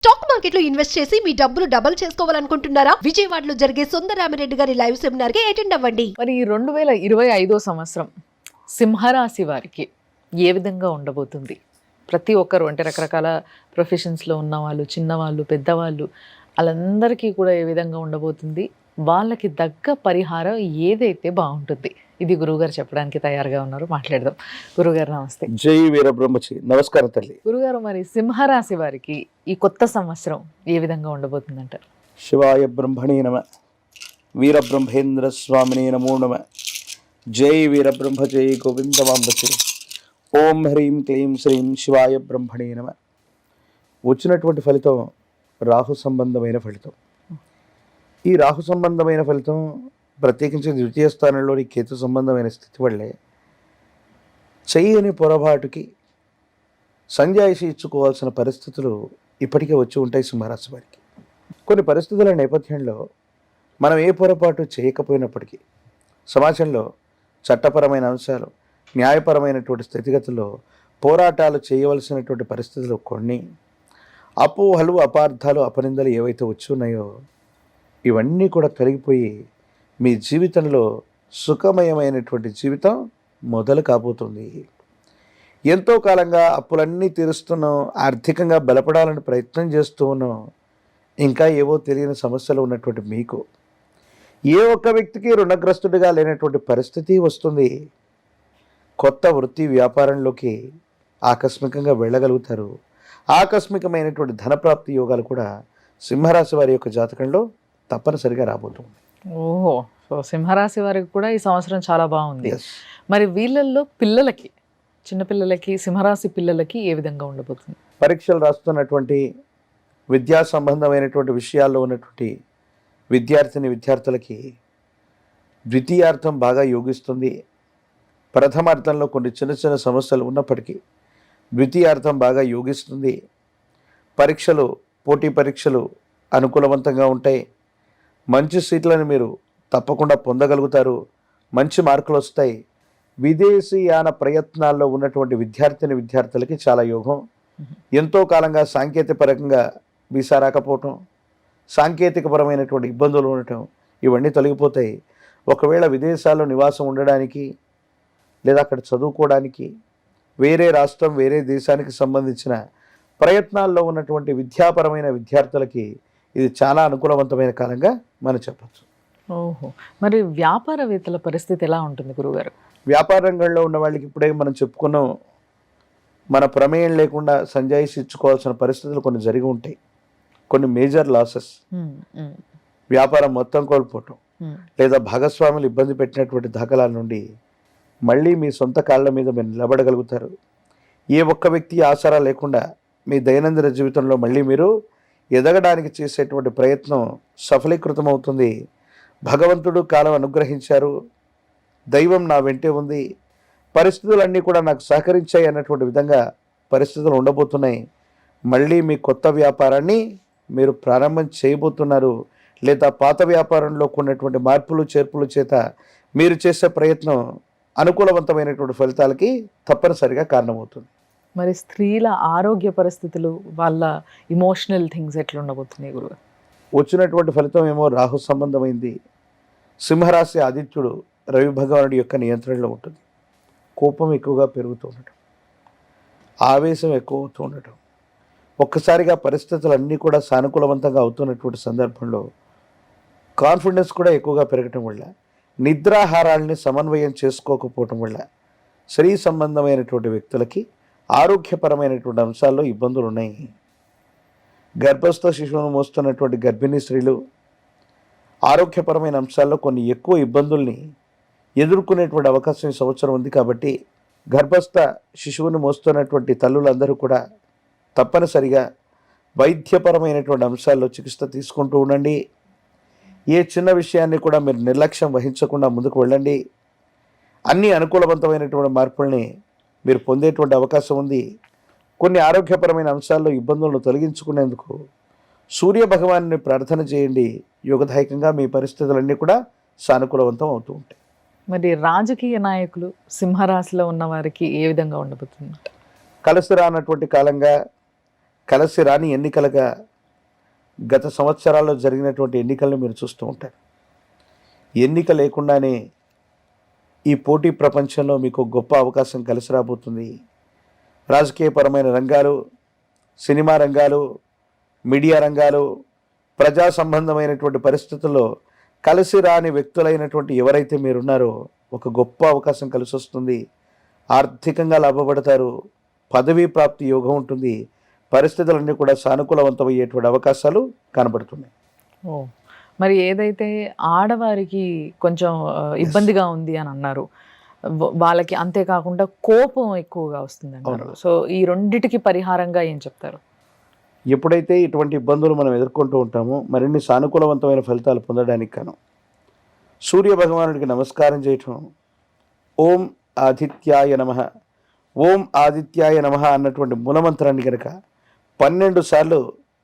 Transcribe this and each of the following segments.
Stock మార్కెట్లో invest చేసి మీ డబ్బులు డబుల్ చేసుకోవాలనుకుంటున్నారా? విజయవాడలో జరిగే సుందరరామిరెడ్డి గారి లైవ్ సెమినార్ కి అటెండ్ అవ్వండి. మరి ఈ 2025 సంవత్సరం సింహరాశి వారికి ఏ విధంగా ఉండబోతుంది? ప్రతి ఒక్కరు అంటే రకరకాల ప్రొఫెషన్స్లో ఉన్నవాళ్ళు, చిన్నవాళ్ళు, పెద్దవాళ్ళు, వాళ్ళందరికీ కూడా ఏ విధంగా ఉండబోతుంది? వాళ్ళకి తగ్గ పరిహారం ఏదైతే బాగుంటుంది? ఇది గురువుగారు చెప్పడానికి తయారుగా ఉన్నారు, మాట్లాడదాం. గురుగారు నమస్తే. జై వీరబ్రహ్మచి. నమస్కారం తల్లి. గురుగారు, మరి సింహరాశి వారికి ఈ కొత్త సంవత్సరం ఏ విధంగా ఉండబోతుంది అంటారు? శివాయ బ్రహ్మణే నమ, వీరబ్రహ్మేంద్ర స్వామినే నమో నమ. జై వీరబ్రహ్మ జై గోవిందమాంబచే. ఓం హ్రీం క్లీం శ్రీం శివాయ బ్రహ్మణే నమ. వచ్చినటువంటి ఫలితం రాహు సంబంధమైన ఫలితం. ఈ రాహు సంబంధమైన ఫలితం ప్రత్యేకించి ద్వితీయ స్థానంలోని కేతు సంబంధమైన స్థితి వల్లే చెయ్యని పొరపాటుకి సంజాయిషి ఇచ్చుకోవాల్సిన పరిస్థితులు ఇప్పటికే వచ్చి ఉంటాయి సింహరాశి వారికి. కొన్ని పరిస్థితుల నేపథ్యంలో మనం ఏ పొరపాటు చేయకపోయినప్పటికీ సమాజంలో చట్టపరమైన అంశాలు, న్యాయపరమైనటువంటి స్థితిగతుల్లో పోరాటాలు చేయవలసినటువంటి పరిస్థితులు కొన్ని, అపోహలు, అపార్థాలు, అపనిందలు ఏవైతే వచ్చి ఉన్నాయో ఇవన్నీ కూడా తొలగిపోయి మీ జీవితంలో సుఖమయమైనటువంటి జీవితం మొదలు కాబోతుంది. ఎంతో కాలంగా అప్పులన్నీ తీరుస్తున్నాం, ఆర్థికంగా బలపడాలని ప్రయత్నం చేస్తూ ఉన్నాం. ఇంకా ఏవో తెలియని సమస్యలు ఉన్నటువంటి మీకు ఏ ఒక్క వ్యక్తికి రుణగ్రస్తుడిగా లేనటువంటి పరిస్థితి వస్తుంది. కొత్త వృత్తి వ్యాపారంలోకి ఆకస్మికంగా వెళ్ళగలుగుతారు. ఆకస్మికమైనటువంటి ధనప్రాప్తి యోగాలు కూడా సింహరాశి వారి యొక్క జాతకంలో తప్పనిసరిగా రాబోతుంది. ఓహో, సో సింహరాశి వారికి కూడా ఈ సంవత్సరం చాలా బాగుంది. మరి వీళ్ళల్లో పిల్లలకి, చిన్నపిల్లలకి, సింహరాశి పిల్లలకి ఏ విధంగా ఉండబోతుంది? పరీక్షలు రాస్తున్నటువంటి విద్యా సంబంధమైనటువంటి విషయాల్లో ఉన్నటువంటి విద్యార్థులకి ద్వితీయార్థం బాగా యోగిస్తుంది. ప్రథమార్థంలో కొన్ని చిన్న చిన్న సమస్యలు ఉన్నప్పటికీ ద్వితీయార్థం బాగా యోగిస్తుంది. పరీక్షలు, పోటీ పరీక్షలు అనుకూలవంతంగా ఉంటాయి. మంచి సీట్లను మీరు తప్పకుండా పొందగలుగుతారు. మంచి మార్కులు వస్తాయి. విదేశీయాన ప్రయత్నాల్లో ఉన్నటువంటి విద్యార్థులకి చాలా యోగం. ఎంతో కాలంగా సాంకేతికపరంగా వీసా రాకపోవటం, సాంకేతికపరమైనటువంటి ఇబ్బందులు ఉండటం, ఇవన్నీ తొలగిపోతాయి. ఒకవేళ విదేశాల్లో నివాసం ఉండడానికి లేదా అక్కడ చదువుకోవడానికి వేరే రాష్ట్రం, వేరే దేశానికి సంబంధించిన ప్రయత్నాల్లో ఉన్నటువంటి విద్యాపరమైన విద్యార్థులకి ఇది చాలా అనుకూలవంతమైన కాలంగా మనం చెప్పచ్చు. ఓహో, మరి వ్యాపారవేత్తల పరిస్థితి ఎలా ఉంటుంది గురుగారు? వ్యాపార రంగంలో ఉన్న వాళ్ళకి ఇప్పుడే మనం చెప్పుకున్నాం, మన ప్రమేయం లేకుండా సంజాయిషి ఇచ్చుకోవాల్సిన పరిస్థితులు కొన్ని జరిగి ఉంటాయి. కొన్ని మేజర్ లాసెస్, వ్యాపారం మొత్తం కోల్పోవటం లేదా భాగస్వాములు ఇబ్బంది పెట్టినటువంటి దాఖలాల నుండి మళ్ళీ మీ సొంత కాళ్ళ మీద మీరు నిలబడగలుగుతారు. ఏ ఒక్క వ్యక్తి ఆసరా లేకుండా మీ దైనందిన జీవితంలో మళ్ళీ మీరు ఎదగడానికి చేసేటువంటి ప్రయత్నం సఫలీకృతం అవుతుంది. భగవంతుడు కాలం అనుగ్రహించారు, దైవం నా వెంటే ఉంది, పరిస్థితులన్నీ కూడా నాకు సహకరించాయి అన్నటువంటి విధంగా పరిస్థితులు ఉండబోతున్నాయి. మళ్ళీ మీ కొత్త వ్యాపారాన్ని మీరు ప్రారంభం చేయబోతున్నారు. లేదా పాత వ్యాపారంలో ఉన్నటువంటి మార్పులు చేర్పుల చేత మీరు చేసే ప్రయత్నం అనుకూలవంతమైనటువంటి ఫలితాలకి తప్పనిసరిగా కారణమవుతుంది. మరి స్త్రీల ఆరోగ్య పరిస్థితులు, వాళ్ళ ఇమోషనల్ థింగ్స్ ఎట్లా ఉండబోతున్నాయి గురువు? వచ్చినటువంటి ఫలితం ఏమో రాహు సంబంధమైంది. సింహరాశి ఆదిత్యుడు రవి భగవానుడి యొక్క నియంత్రణలో ఉంటుంది. కోపం ఎక్కువగా పెరుగుతూ ఉండటం, ఆవేశం ఎక్కువ అవుతూ ఉండటం, ఒక్కసారిగా పరిస్థితులన్నీ కూడా సానుకూలవంతంగా అవుతున్నటువంటి సందర్భంలో కాన్ఫిడెన్స్ కూడా ఎక్కువగా పెరగటం వల్ల, నిద్రాహారాలని సమన్వయం చేసుకోకపోవటం వల్ల స్త్రీ సంబంధమైనటువంటి వ్యక్తులకి ఆరోగ్యపరమైనటువంటి అంశాల్లో ఇబ్బందులు ఉన్నాయి. గర్భస్థ శిశువును మోస్తున్నటువంటి గర్భిణీ స్త్రీలు ఆరోగ్యపరమైన అంశాల్లో కొన్ని ఎక్కువ ఇబ్బందుల్ని ఎదుర్కొనేటువంటి అవకాశం ఈ సంవత్సరం ఉంది. కాబట్టి గర్భస్థ శిశువును మోస్తున్నటువంటి తల్లులందరూ కూడా తప్పనిసరిగా వైద్యపరమైనటువంటి అంశాల్లో చికిత్స తీసుకుంటూ ఉండండి. ఏ చిన్న విషయాన్ని కూడా మీరు నిర్లక్ష్యం వహించకుండా ముందుకు వెళ్ళండి. అన్ని అనుకూలవంతమైనటువంటి మార్పుల్ని మీరు పొందేటువంటి అవకాశం ఉంది. కొన్ని ఆరోగ్యపరమైన అంశాల్లో ఇబ్బందులను తొలగించుకునేందుకు సూర్య భగవాన్ని ప్రార్థన చేయండి. యోగదాయకంగా మీ పరిస్థితులన్నీ కూడా సానుకూలవంతం అవుతూ ఉంటాయి. మరి రాజకీయ నాయకులు సింహరాశిలో ఉన్న వారికి ఏ విధంగా ఉండబోతుంది? కలిసి రానటువంటి కాలంగా, కలిసి రాని ఎన్నికలుగా గత సంవత్సరాల్లో జరిగినటువంటి ఎన్నికలను మీరు చూస్తూ ఉంటారు. ఎన్నిక లేకుండానే ఈ పోటీ ప్రపంచంలో మీకు గొప్ప అవకాశం కలిసి రాబోతుంది. రాజకీయపరమైన రంగాలు, సినిమా రంగాలు, మీడియా రంగాలు, ప్రజా సంబంధమైనటువంటి పరిస్థితుల్లో కలిసి రాని వ్యక్తులైనటువంటి ఎవరైతే మీరున్నారో ఒక గొప్ప అవకాశం కలిసి వస్తుంది. ఆర్థికంగా లాభపడతారు. పదవీ ప్రాప్తి యోగం ఉంటుంది. పరిస్థితులన్నీ కూడా సానుకూలవంతమయ్యేటువంటి అవకాశాలు కనబడుతున్నాయి. ఓ, మరి ఏదైతే ఆడవారికి కొంచెం ఇబ్బందిగా ఉంది అని అన్నారు, వాళ్ళకి అంతేకాకుండా కోపం ఎక్కువగా వస్తుంది అన్నారు. సో ఈ రెండిటికి పరిహారంగా ఏం చెప్తారు? ఎప్పుడైతే ఇటువంటి ఇబ్బందులు మనం ఎదుర్కొంటూ ఉంటామో మరిన్ని సానుకూలవంతమైన ఫలితాలు పొందడానికి గాను సూర్య భగవానుడికి నమస్కారం చేయటం, ఓం ఆదిత్యాయ నమః, ఓం ఆదిత్యాయ నమః అన్నటువంటి మూలమంత్రాన్ని కనుక 12 సార్లు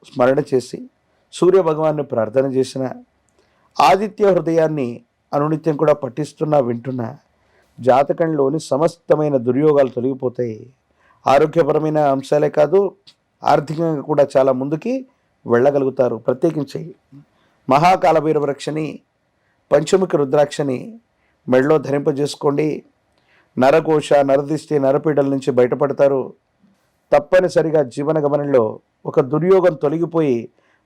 స్మరణ చేసి సూర్య భగవాన్ని ప్రార్థన చేసిన, ఆదిత్య హృదయాన్ని అనునిత్యం కూడా పఠిస్తున్నా వింటున్నా జాతకంలోని సమస్తమైన దుర్యోగాలు తొలగిపోతాయి. ఆరోగ్యపరమైన అంశాలే కాదు, ఆర్థికంగా కూడా చాలా ముందుకి వెళ్ళగలుగుతారు. ప్రత్యేకించి మహాకాలభైరవ రక్షని, పంచముఖి రుద్రాక్షని మెడలో ధరింపజేసుకోండి. నరకోశ, నరదిష్టి, నరపీడల నుంచి బయటపడతారు. తప్పనిసరిగా జీవన గమనంలో ఒక దుర్యోగం తొలగిపోయి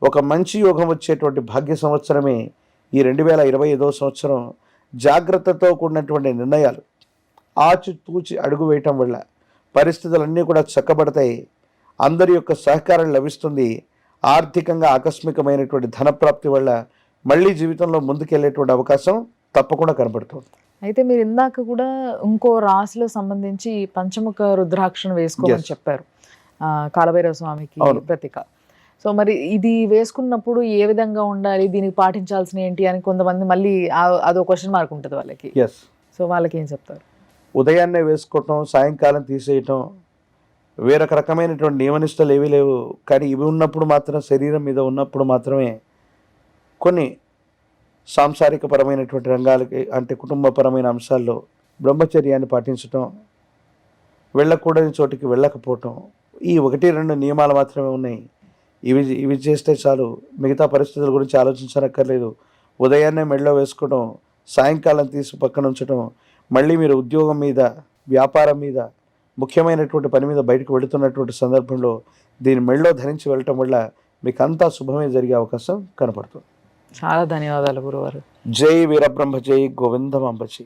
ఒక మంచి యోగం వచ్చేటువంటి భాగ్య సంవత్సరమే ఈ 2025వ సంవత్సరం. జాగ్రత్తతో కూడినటువంటి నిర్ణయాలు, ఆచితూచి అడుగు వేయటం వల్ల పరిస్థితులన్నీ కూడా చక్కబడతాయి. అందరి యొక్క సహకారం లభిస్తుంది. ఆర్థికంగా ఆకస్మికమైనటువంటి ధనప్రాప్తి వల్ల మళ్ళీ జీవితంలో ముందుకెళ్ళేటువంటి అవకాశం తప్పకుండా కనబడుతుంది. అయితే మీరు ఇందాక కూడా ఇంకో రాశిలో సంబంధించి పంచముఖ రుద్రాక్షను వేసుకోమని చెప్పారు, కాలభైరవ స్వామికి ప్రతీక. సో మరి ఇది వేసుకున్నప్పుడు ఏ విధంగా ఉండాలి, దీనికి పాటించాల్సిన ఏంటి అని కొంతమంది మళ్ళీ అదో క్వశ్చన్ మార్క్ ఉంటుంది వాళ్ళకి. సో వాళ్ళకి ఏం చెప్తారు? ఉదయాన్నే వేసుకోవటం, సాయంకాలం తీసేయటం, వేరొక రకమైనటువంటి నియమనిష్టలు ఏవీ లేవు. కానీ ఇవి ఉన్నప్పుడు మాత్రం, శరీరం మీద ఉన్నప్పుడు మాత్రమే కొన్ని సాంసారికపరమైనటువంటి రంగాలకి అంటే కుటుంబపరమైన అంశాల్లో బ్రహ్మచర్యాన్ని పాటించటం, వెళ్ళకూడని చోటికి వెళ్ళకపోవటం, ఈ 1-2 నియమాలు మాత్రమే ఉన్నాయి. ఇవి చేస్తే చాలు. మిగతా పరిస్థితుల గురించి ఆలోచించనక్కర్లేదు. ఉదయాన్నే మెడలో వేసుకోవడం, సాయంకాలం తీసి పక్కన ఉంచడం, మళ్ళీ మీరు ఉద్యోగం మీద, వ్యాపారం మీద, ముఖ్యమైనటువంటి పని మీద బయటకు వెళుతున్నటువంటి సందర్భంలో దీన్ని మెడలో ధరించి వెళ్ళటం వల్ల మీకు అంతా శుభమే జరిగే అవకాశం కనపడుతుంది. చాలా ధన్యవాదాలు గురువారు. జై వీరబ్రహ్మ, జై గోవిందమాంబ జై.